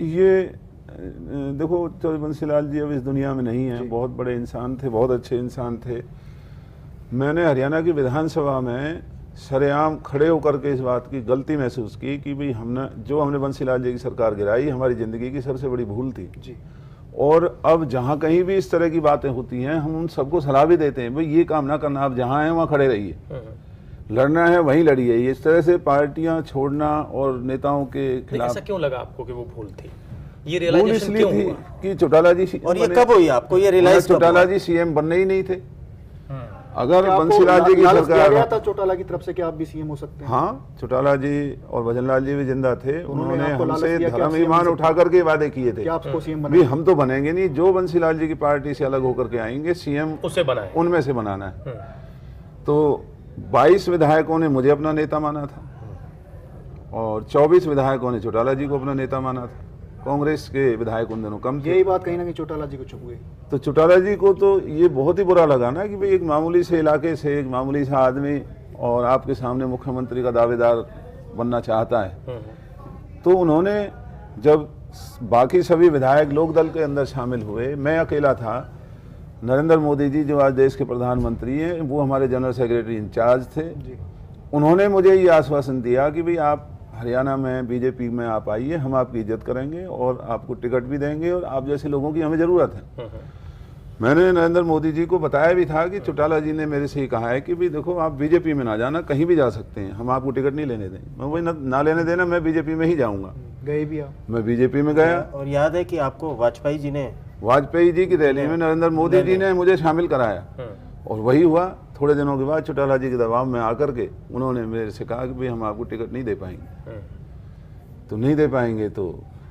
ये देखो, तो बंसीलाल जी अब इस दुनिया में नहीं है। बहुत बड़े इंसान थे, बहुत अच्छे इंसान थे। मैंने हरियाणा की विधानसभा में सरेआम खड़े होकर के इस बात की गलती महसूस की कि भाई हमने बंसीलाल जी की सरकार गिराई, हमारी ज़िंदगी की सबसे बड़ी भूल थी जी। और अब जहाँ कहीं भी इस तरह की बातें होती हैं, हम उन सबको सलाह भी देते हैं, भाई ये काम ना करना, आप जहाँ हैं वहाँ खड़े रहिए, लड़ना है वहीं लड़िए। इस तरह से पार्टियां छोड़ना और नेताओं के खिलाफ। ऐसा क्यों लगा आपको कि वो भूल थी? ये रियलाइजेशन क्यों हुआ कि चौटाला जी, और ये कब हुई आपको ये रियलाइज? चौटाला जी सीएम बनने ही नहीं थे। अगर बंसीलाल जी की सरकार था चौटाला की तरफ से कि आप भी सीएम हो सकते हैं। हाँ, चौटाला जी और भजनलाल जी भी जिंदा थे। उन्होंने हमसे धर्म ईमान उठा करके वादे किए थे आपको सीएम भी हम तो बनेंगे नहीं, जो बंसीलाल जी की पार्टी से अलग होकर के आएंगे सीएम उसे बनाए, उनमें से बनाना है। तो 22 विधायकों ने मुझे अपना नेता माना था और 24 विधायकों ने चौटाला जी को अपना नेता माना था। कांग्रेस के विधायक उन दिनों कम थे। यही बात कहीं ना कहीं चौटाला जी को चुप गई। तो चौटाला जी को तो ये बहुत ही बुरा लगा ना कि भाई एक मामूली से इलाके से एक मामूली सा आदमी और आपके सामने मुख्यमंत्री का दावेदार बनना चाहता है। तो उन्होंने जब बाकी सभी विधायक लोकदल के अंदर शामिल हुए, मैं अकेला था। नरेंद्र मोदी जी जो आज देश के प्रधानमंत्री हैं, वो हमारे जनरल सेक्रेटरी इंचार्ज थे। उन्होंने मुझे ये आश्वासन दिया कि भाई आप हरियाणा में बीजेपी में आप आइए, हम आपकी इज्जत करेंगे और आपको टिकट भी देंगे और आप जैसे लोगों की हमें ज़रूरत है। मैंने नरेंद्र मोदी जी को बताया भी था कि चौटाला जी ने मेरे से ही कहा है कि भाई देखो, आप बीजेपी में ना जाना, कहीं भी जा सकते हैं, हम आपको टिकट नहीं लेने देंगे। मैं वही ना लेने देना, मैं बीजेपी में ही जाऊँगा। गए भी आप? मैं बीजेपी में गया। और याद है कि आपको वाजपेयी जी की रैली में नरेंद्र मोदी जी ने मुझे शामिल कराया और वही हुआ। थोड़े दिनों के बाद चौटाला जी के दबाव में आकर के उन्होंने मेरे से कहा कि भाई हम आपको टिकट नहीं दे पाएंगे। तो नहीं दे पाएंगे तो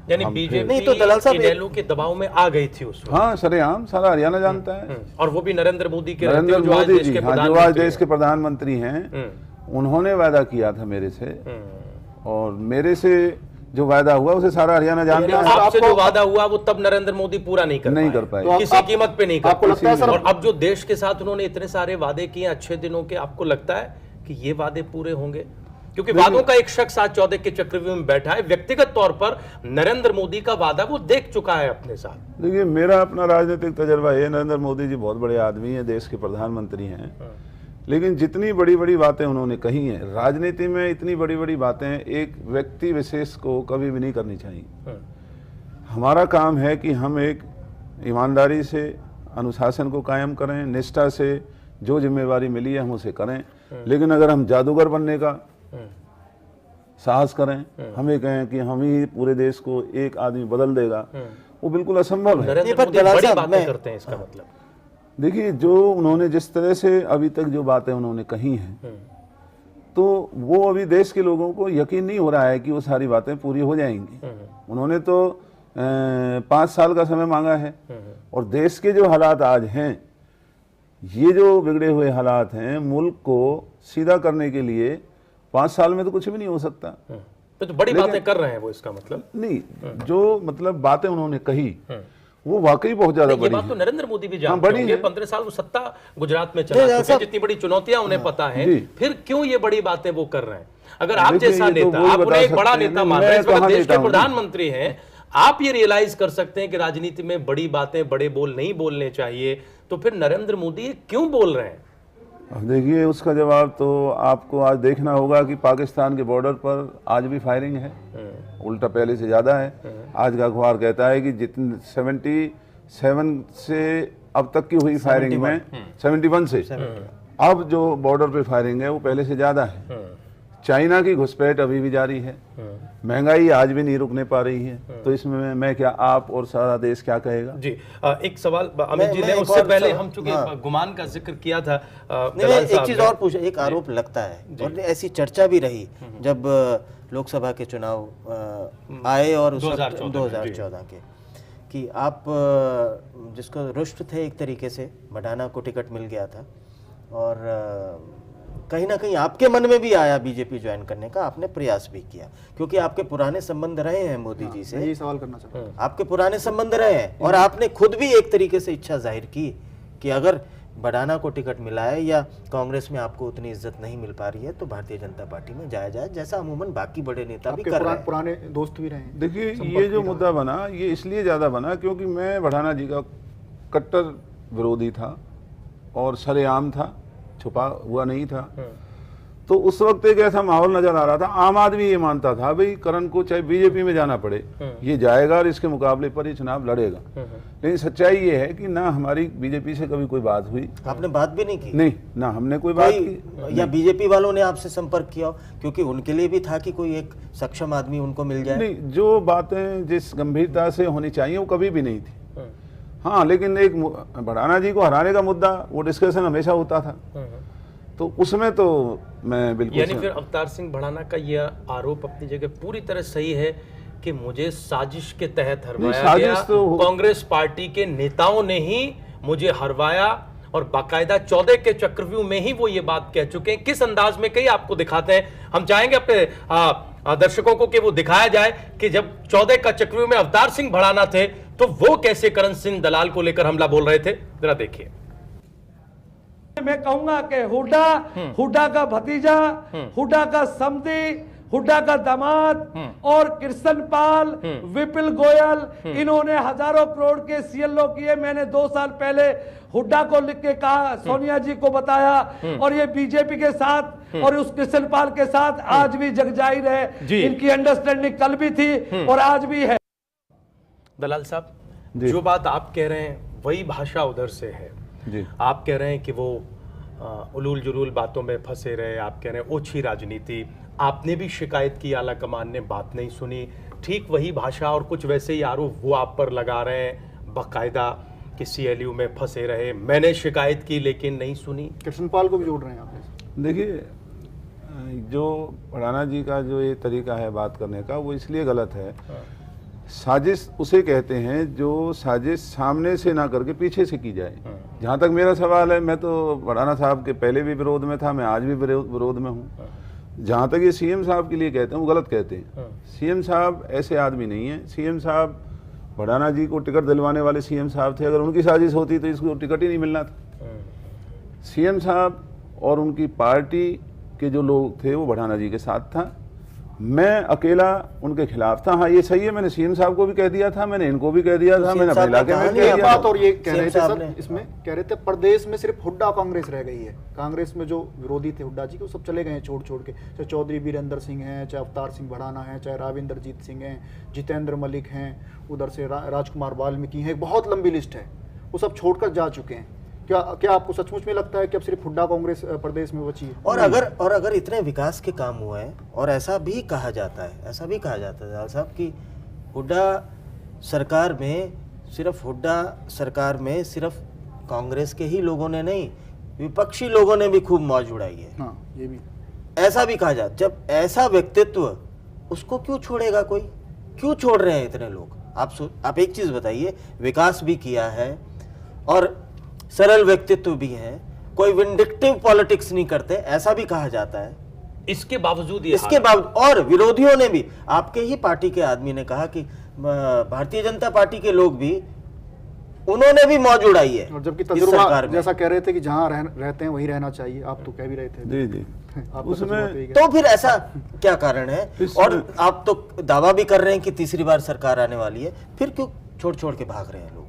यानी बीजेपी नहीं तो दलाल साहब इनेलो के दबाव में आ गई थी उस वक्त। हाँ, सरेआम सारा हरियाणा जानता है। और वो भी नरेंद्र मोदी के नरेंद्र मोदी जी, जो आज देश के प्रधानमंत्री हैं, उन्होंने वादा किया था मेरे से और मेरे से जो वादा हुआ उसे सारा हरियाणा जानता है। आपसे जो वादा हुआ वो तब नरेंद्र मोदी पूरा नहीं कर पाए, तो किसी कीमत पे नहीं कर आपको लगता है सर? और अब जो देश के साथ उन्होंने इतने सारे वादे किए अच्छे दिनों के, आपको लगता है कि ये वादे पूरे होंगे? क्योंकि वादों का एक शख्स आज 14 के चक्रव्यूह में बैठा है, व्यक्तिगत तौर पर नरेंद्र मोदी का वादा वो देख चुका है अपने साथ। देखिए, मेरा अपना राजनीतिक तजर्बा है, नरेंद्र मोदी जी बहुत बड़े आदमी हैं, देश के प्रधानमंत्री हैं, लेकिन जितनी बड़ी बड़ी बातें उन्होंने कही हैं, राजनीति में इतनी बड़ी बड़ी बातें एक व्यक्ति विशेष को कभी भी नहीं करनी चाहिए। हमारा काम है कि हम एक ईमानदारी से अनुशासन को कायम करें, निष्ठा से जो जिम्मेवारी मिली है हम उसे करें। लेकिन अगर हम जादूगर बनने का साहस करें, हमें कहें कि हम ही पूरे देश को एक आदमी बदल देगा, वो बिल्कुल असंभव है। नरेंद्र मोदी बड़ी बातें करते हैं, इसका मतलब देखिए, जो उन्होंने जिस तरह से अभी तक जो बातें उन्होंने कही हैं, तो वो अभी देश के लोगों को यकीन नहीं हो रहा है कि वो सारी बातें पूरी हो जाएंगी। उन्होंने तो 5 साल का समय मांगा है और देश के जो हालात आज हैं, ये जो बिगड़े हुए हालात हैं, मुल्क को सीधा करने के लिए 5 साल में तो कुछ भी नहीं हो सकता। तो बड़ी बातें कर रहे हैं वो, इसका मतलब नहीं, जो मतलब बातें उन्होंने कही वो वाकई बहुत ज्यादा बड़ी बात है। तो नरेंद्र मोदी भी जानते होंगे, 15 साल वो सत्ता गुजरात में चला चुके, जितनी बड़ी चुनौतियां उन्हें पता है, फिर क्यों ये बड़ी बातें वो कर रहे हैं? अगर आप जैसा नेता, आप उन्हें एक बड़ा नेता मान रहे हैं, इस वक्त देश के प्रधानमंत्री हैं, आप ये रियलाइज कर सकते हैं कि राजनीति में बड़ी बातें, बड़े बोल नहीं बोलने चाहिए, तो फिर नरेंद्र मोदी क्यों बोल रहे हैं? अब देखिए, उसका जवाब तो आपको आज देखना होगा कि पाकिस्तान के बॉर्डर पर आज भी फायरिंग है, उल्टा पहले से ज़्यादा है। आज का अखबार कहता है कि जितनी 77 से अब तक की हुई फायरिंग में 71 से अब जो बॉर्डर पे फायरिंग है वो पहले से ज़्यादा है। चाइना की घुसपैठ अभी भी जारी है, महंगाई आज भी नहीं रुकने पा रही है। तो इसमें मैं क्या, आप और सारा देश क्या कहेगा? जी, एक सवाल अमित जी ने, उससे पहले हम चूंकि गुमान का जिक्र किया था, एक चीज और पूछा। एक आरोप लगता है और ऐसी चर्चा भी रही जब लोकसभा के चुनाव आए और 2014 के, कि आप जिसको रुष्ट थे एक तरीके से, मडाना को टिकट मिल गया था और कहीं ना कहीं आपके मन में भी आया बीजेपी ज्वाइन करने का, आपने प्रयास भी किया क्योंकि आपके पुराने संबंध रहे हैं मोदी जी से। यही सवाल करना चाहता हूं। आपके पुराने संबंध रहे हैं और आपने खुद भी एक तरीके से इच्छा जाहिर की कि अगर बढ़ाना को टिकट मिला है या कांग्रेस में आपको उतनी इज्जत नहीं मिल पा रही है तो भारतीय जनता पार्टी में जाया जाए, जैसा अमूमन बाकी बड़े नेता भी कर रहे हैं। पुराने दोस्त भी रहे हैं। देखिए, ये जो मुद्दा बना ये इसलिए ज़्यादा बना क्योंकि मैं बढ़ाना जी का कट्टर विरोधी था और सरेआम था, छुपा हुआ नहीं था। तो उस वक्त एक ऐसा माहौल नजर आ रहा था, आम आदमी ये मानता था भाई करण को चाहे बीजेपी में जाना पड़े ये जाएगा और इसके मुकाबले पर ये चुनाव लड़ेगा। लेकिन सच्चाई ये है कि ना हमारी बीजेपी से कभी कोई बात हुई। आपने बात भी नहीं की? नहीं, ना हमने कोई बात की। या बीजेपी वालों ने आपसे संपर्क किया? क्योंकि उनके लिए भी था कि कोई एक सक्षम आदमी उनको मिल जाए। नहीं, जो बातें जिस गंभीरता से होनी चाहिए वो कभी भी नहीं थी। हाँ, लेकिन एक बढ़ाना जी को हराने का मुद्दा वो डिस्कशन हमेशा होता था, तो उसमें तो मैं बिल्कुल। यानी फिर अवतार सिंह भड़ाना का यह आरोप अपनी जगह पूरी तरह सही है कि मुझे साजिश के तहत हरवाया गया, तो कांग्रेस पार्टी के नेताओं ने ही मुझे हरवाया और बाकायदा 14 के चक्रव्यूह में ही वो ये बात कह चुके हैं। किस अंदाज में कही आपको दिखाते हैं, हम चाहेंगे अपने दर्शकों को कि वो दिखाया जाए कि जब 14 का चक्रव्यूह में अवतार सिंह भड़ाना थे तो वो कैसे करण सिंह दलाल को लेकर हमला बोल रहे थे, जरा देखिए। मैं कहूंगा कि हुड्डा का भतीजा, हुड्डा का समधी, हुड्डा का दामाद और कृष्ण पाल, विपिल गोयल, इन्होंने हजारों करोड़ के सीएलओ किए। मैंने 2 साल पहले हुड्डा को लिख के कहा, सोनिया जी को बताया, और ये बीजेपी के साथ और उस कृष्ण पाल के साथ आज भी जग जाहिर है। इनकी अंडरस्टैंडिंग कल भी थी और आज भी है। दलाल साहब, जो बात आप कह रहे हैं वही भाषा उधर से है जी। आप कह रहे हैं कि वो उलूल जुलूल बातों में फंसे रहे, आप कह रहे हैं ओछी राजनीति, आपने भी शिकायत की, आला कमान ने बात नहीं सुनी। ठीक वही भाषा और कुछ वैसे ही आरोप वो आप पर लगा रहे हैं बाकायदा कि सीएलयू में फंसे रहे, मैंने शिकायत की लेकिन नहीं सुनी। कृष्णपाल को भी जोड़ रहे हैं आप? देखिए, जो बढ़ाना जी का जो ये तरीका है बात करने का वो इसलिए गलत है। साजिश उसे कहते हैं जो साजिश सामने से ना करके पीछे से की जाए। जहाँ तक मेरा सवाल है, मैं तो बढ़ाना साहब के पहले भी विरोध में था, मैं आज भी विरोध में हूँ। जहाँ तक ये सीएम साहब के लिए कहते हैं वो गलत कहते हैं। सीएम साहब ऐसे आदमी नहीं है। सीएम साहब बढ़ाना जी को टिकट दिलवाने वाले सीएम साहब थे, अगर उनकी साजिश होती तो इसको टिकट ही नहीं मिलना था। सीएम साहब और उनकी पार्टी के जो लोग थे वो बढ़ाना जी के साथ था, मैं अकेला उनके खिलाफ था। हाँ, ये सही है, मैंने सीएम साहब को भी कह दिया था, मैंने इनको भी कह दिया था, मैंने अपने इलाके में कह दिया था। और ये कह रहे थे सर, इसमें कह रहे थे प्रदेश में सिर्फ हुड्डा कांग्रेस रह गई है। कांग्रेस में जो विरोधी थे हुड्डा जी के, वो सब चले गए हैं छोड़ छोड़ के। चाहे चौधरी वीरेंद्र सिंह हैं, चाहे अवतार सिंह भड़ाना है, चाहे राविंदरजीत सिंह हैं, जितेंद्र मलिक हैं, उधर से राजकुमार वाल्मीकि हैं, बहुत लंबी लिस्ट है, वो सब छोड़कर जा चुके हैं। क्या आपको सचमुच में लगता है कि अब सिर्फ हुड्डा कांग्रेस प्रदेश में बची है? और अगर इतने विकास के काम हुए हैं, और ऐसा भी कहा जाता है दलाल साहब कि हुड्डा सरकार में सिर्फ कांग्रेस के ही लोगों ने नहीं, विपक्षी लोगों ने भी खूब मौज उड़ाई है। हाँ, ये भी ऐसा भी कहा जाता। जब ऐसा व्यक्तित्व, उसको क्यों छोड़ेगा कोई? क्यों छोड़ रहे हैं इतने लोग? आप एक चीज बताइए, विकास भी किया है और सरल व्यक्तित्व भी है, कोई विंडिक्टिव पॉलिटिक्स नहीं करते, ऐसा भी कहा जाता है। इसके बावजूद और विरोधियों ने भी, आपके ही पार्टी के आदमी ने कहा कि भारतीय जनता पार्टी के लोग भी, उन्होंने भी मौज उड़ाई है। और जबकि तजुर्बा जैसा कह रहे थे कि जहां रहते हैं वहीं रहना चाहिए, आप तो कह भी रहे थे। जी जी, उसमें तो फिर ऐसा क्या कारण है? और आप तो दावा भी कर रहे हैं कि तीसरी बार सरकार आने वाली है, फिर क्यों छोड़ छोड़ के भाग रहे हैं लोग?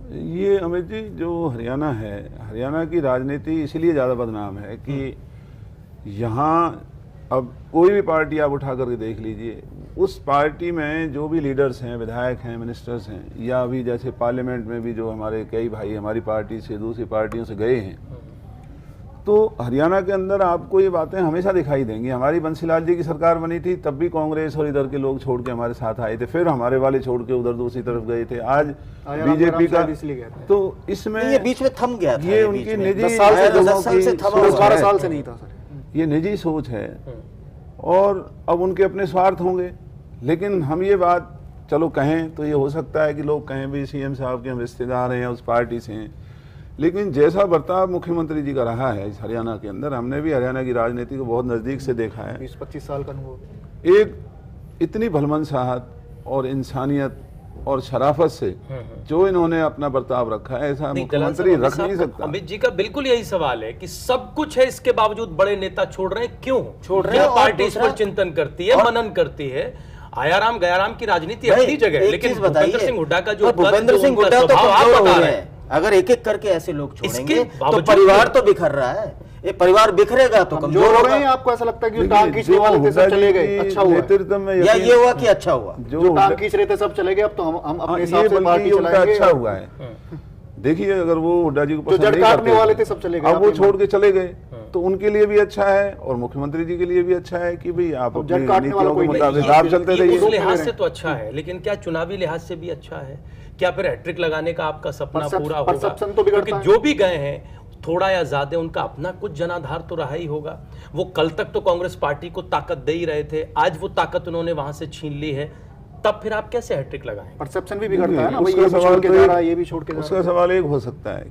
ये अमित जी, जो हरियाणा है, हरियाणा की राजनीति इसलिए ज़्यादा बदनाम है कि यहाँ अब कोई भी पार्टी आप उठा करके देख लीजिए, उस पार्टी में जो भी लीडर्स हैं, विधायक हैं, मिनिस्टर्स हैं, या अभी जैसे पार्लियामेंट में भी जो हमारे कई भाई हमारी पार्टी से दूसरी पार्टियों से गए हैं, तो हरियाणा के अंदर आपको ये बातें हमेशा दिखाई देंगी। हमारी बंसीलाल जी की सरकार बनी थी, तब भी कांग्रेस और इधर के लोग छोड़ के हमारे साथ आए थे, फिर हमारे वाले छोड़ के उधर दूसरी तरफ गए थे। आज बीजेपी का, तो इसमें ये बीच में थम गया था, ये उनकी निजी 10 साल से 12 साल से नहीं था सर, ये निजी सोच है और अब उनके अपने स्वार्थ होंगे। लेकिन हम ये बात चलो कहें तो ये हो सकता है कि लोग कहें भी सीएम साहब के हम रिश्तेदार हैं, उस पार्टी से हैं, लेकिन जैसा बर्ताव मुख्यमंत्री जी का रहा है इस हरियाणा के अंदर, हमने भी हरियाणा की राजनीति को बहुत नज़दीक से देखा है। 20-25 साल का अनुभव। एक इतनी भलमनसाहत और इंसानियत और शराफत से जो इन्होंने अपना बर्ताव रखा है, ऐसा मुख्यमंत्री रख नहीं सकता। अमित जी का बिल्कुल यही सवाल है कि सब कुछ है, इसके बावजूद बड़े नेता छोड़ रहे हैं, क्यों छोड़ रहे हैं? पार्टी इस पर चिंतन करती है, मनन करती है। आयाराम गयाराम की राजनीति अपनी जगह है, लेकिन भूपेंद्र सिंह हुड्डा का जो भूपेंद्र सिंह हुड्डा तो कमजोर हो रहे हैं। अगर एक एक करके ऐसे लोग छोड़ेंगे तो परिवार तो बिखर रहा है, ये परिवार बिखरेगा तो कमजोर हो गए। आपको ऐसा लगता है कि टांग खींचने वाले थे सब चले गए, अच्छा हुआ, नेतृत्व में या ये हुआ कि अच्छा हुआ, जो टांग खींच रहे थे सब चले गए, अब तो हम अपने हिसाब से पार्टी चलाएंगे। अच्छा हुआ है। देखिए, अगर वो हुड्डा जी को जो जड़ काटने वाले थे सब चले गए, अब वो छोड़ के चले गए, तो उनके लिए भी अच्छा है और मुख्यमंत्री जी के लिए भी अच्छा है कि भाई आप अपनी नीतियों के मुताबिक आप चलते रहिए। उस लिहाज से तो अच्छा है, लेकिन क्या चुनावी लिहाज से भी अच्छा है? क्या फिर हैट्रिक लगाने का आपका सपना पूरा होगा? क्योंकि जो भी गए हैं थोड़ा या ज्यादा उनका अपना कुछ जनाधार तो रहा ही होगा। वो कल तक तो कांग्रेस पार्टी को ताकत दे ही रहे थे, आज वो ताकत उन्होंने वहां से छीन ली है, तब फिर आप कैसे हैट्रिक लगाएं? परसेप्शन भी बिगड़ता है ना, ये भी छोड़ के जा रहा है, ये भी छोड़ के जा रहा है। उसका सवाल एक हो सकता है